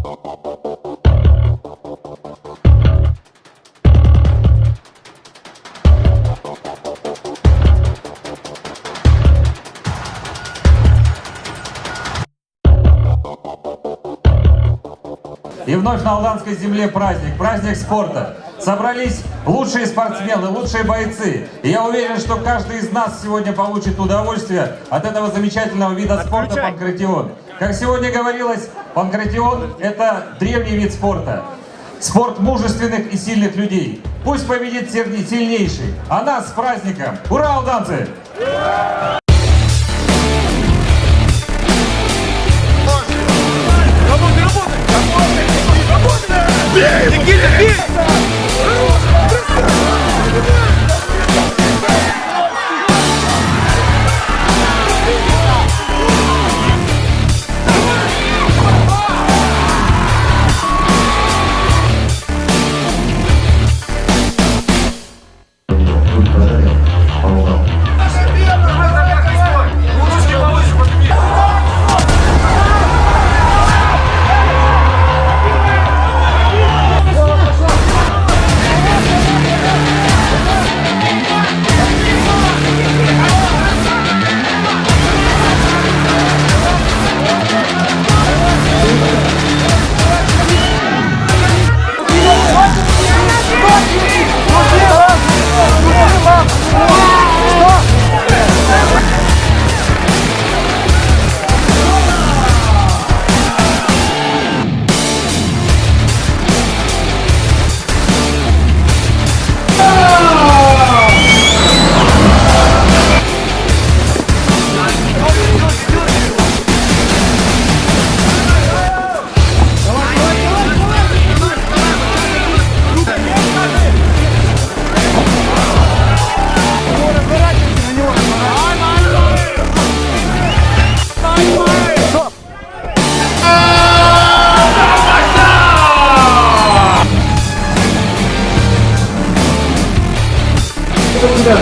И вновь на алданской земле праздник спорта. Собрались лучшие спортсмены, лучшие бойцы. И я уверен, что каждый из нас сегодня получит удовольствие от этого замечательного вида спорта панкратион. Как сегодня говорилось, панкратион – это древний вид спорта. Спорт мужественных и сильных людей. Пусть победит сильнейший. А нас с праздником! Ура, алданцы!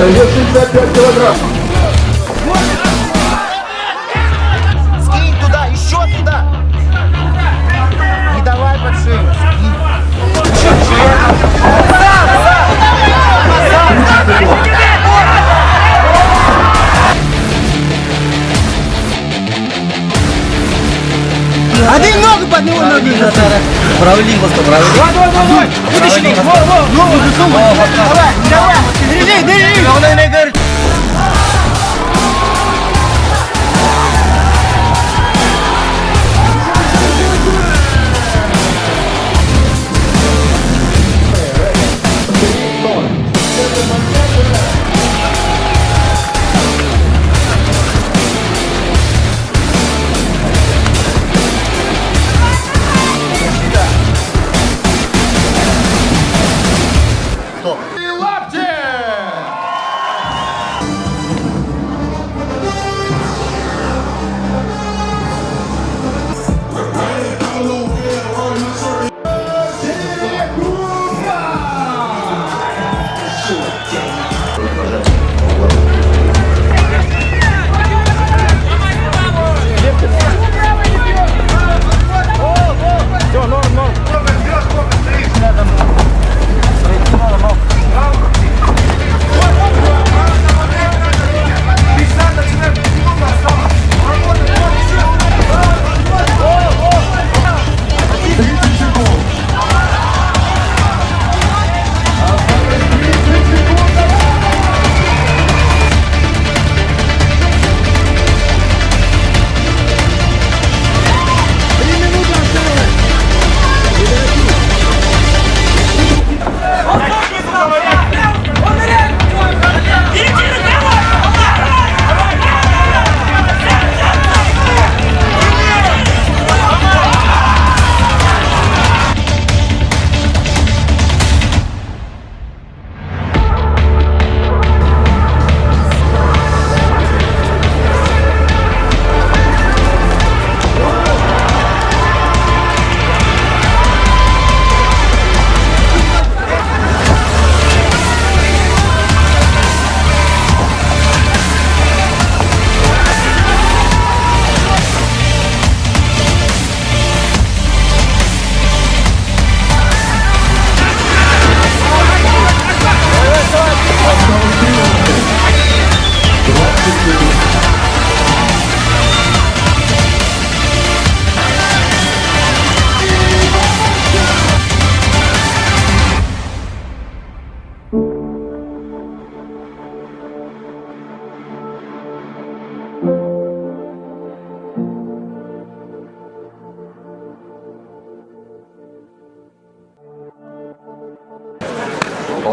Идет 65 килограмм. Скинь туда, еще туда. Не давай под шею. А ты ногу под него ноги. Правильно, правильно. Давай. Вытащи его. Давай, давай. Держи.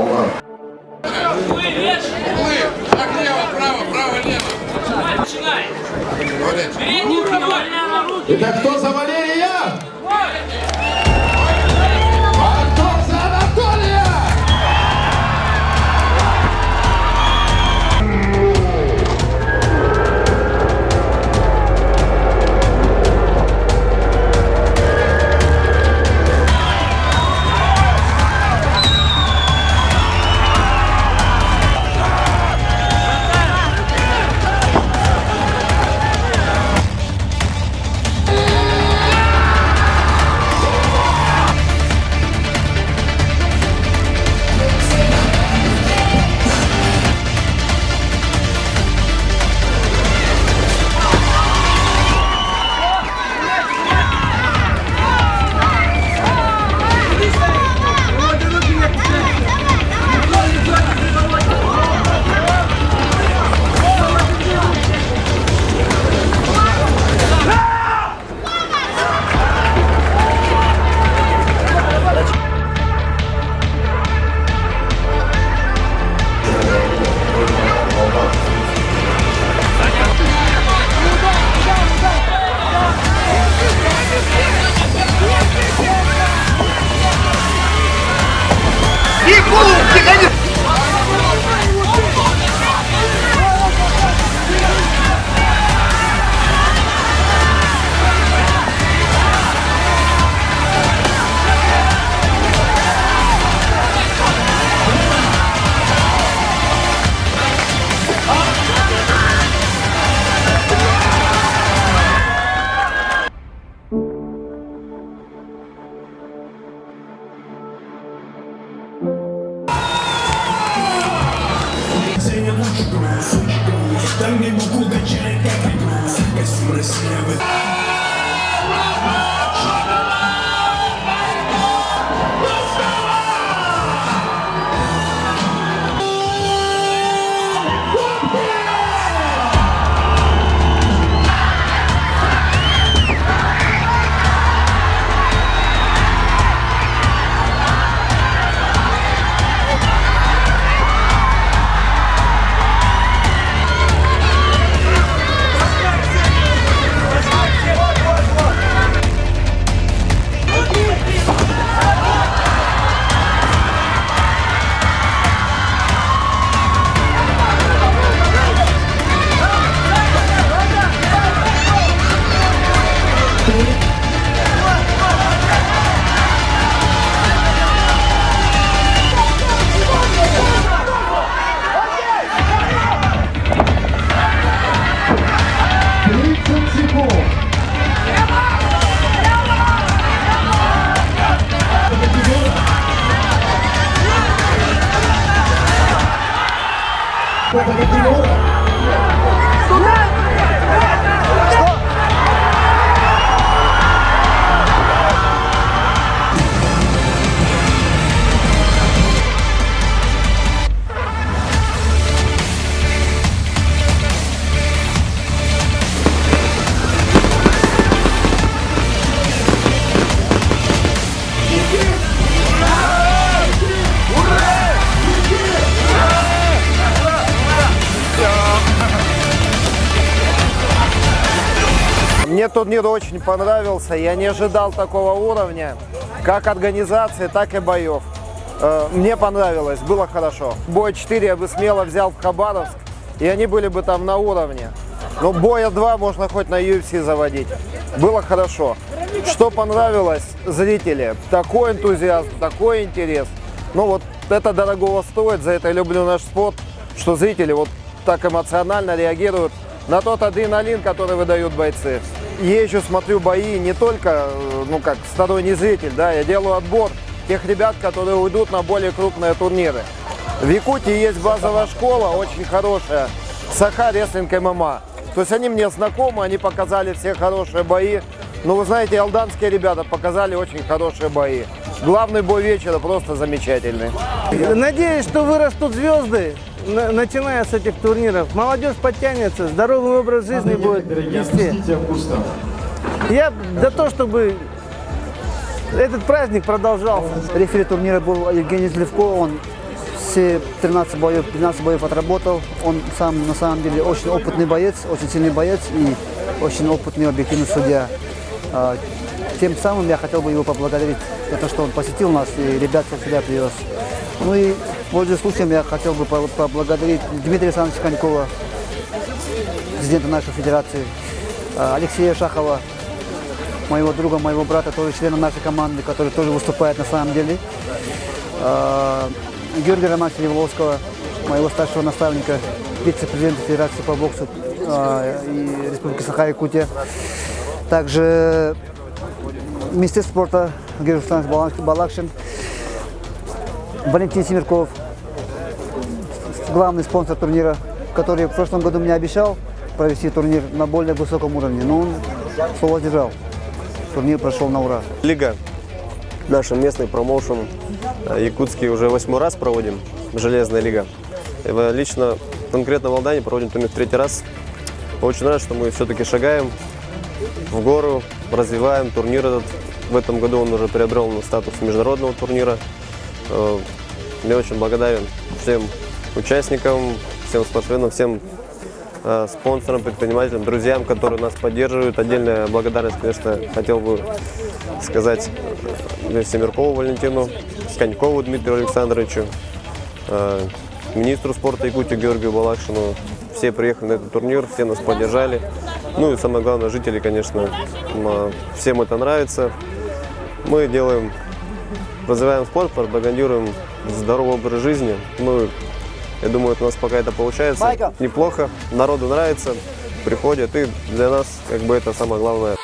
Алдан. Итак, кто за Валерия? А кто за Анатолия? Мне турнир очень понравился, я не ожидал такого уровня, как организации, так и боев. Мне понравилось, было хорошо. Боя 4 я бы смело взял в Хабаровск, и они были бы там на уровне. Но боя 2 можно хоть на UFC заводить. Было хорошо. Что понравилось? Зрители. Такой энтузиазм, такой интерес. Ну вот это дорогого стоит, за это я люблю наш спорт, что зрители вот так эмоционально реагируют на тот адреналин, который выдают бойцы. Езжу, смотрю бои не только, ну как сторонний зритель, да, я делаю отбор тех ребят, которые уйдут на более крупные турниры. В Якутии есть базовая школа, очень хорошая, Саха Рестлинг ММА. То есть они мне знакомы, они показали все хорошие бои. Ну вы знаете, алданские ребята показали очень хорошие бои. Главный бой вечера просто замечательный. Надеюсь, что вырастут звезды, начиная с этих турниров. Молодежь подтянется, здоровый образ жизни будет вести. Я за то, чтобы этот праздник продолжался. Рефери турнира был Евгений Злевко, он все 13 боев отработал. Он сам на самом деле очень опытный боец, очень сильный боец и очень опытный объективный судья. Тем самым я хотел бы его поблагодарить за то, что он посетил нас и ребят сюда привез. Ну и пользуясь случаем, я хотел бы поблагодарить Дмитрия Александровича Конькова, президента нашей федерации, Алексея Шахова, моего друга, моего брата, тоже члена нашей команды, который тоже выступает на самом деле, Георгия Романовича Леволовского, моего старшего наставника, вице-президента Федерации по боксу и Республики Саха-Якутия. Также министр спорта Георгий Александрович Балакшин, Валентин Семерков, главный спонсор турнира, который в прошлом году мне обещал провести турнир на более высоком уровне, но он слово держал. Турнир прошел на ура. Лига, наш местный промоушен, якутский, уже 8-й раз проводим, Железная лига. Лично, конкретно в Алдане проводим турнир 3-й раз. Очень рад, что мы все-таки шагаем в гору, развиваем турнир этот. В этом году он уже приобрел статус международного турнира. Я очень благодарен всем участникам, всем спортсменам, всем спонсорам, предпринимателям, друзьям, которые нас поддерживают. Отдельная благодарность, конечно, хотел бы сказать Семеркову Валентину, Конькову Дмитрию Александровичу, министру спорта Якутии Георгию Балакшину. Все приехали на этот турнир, все нас поддержали. Ну и самое главное, жители, конечно, всем это нравится. Мы развиваем спорт, пропагандируем здоровый образ жизни. Ну, я думаю, у нас пока это получается неплохо, народу нравится, приходят, и для нас как бы это самое главное.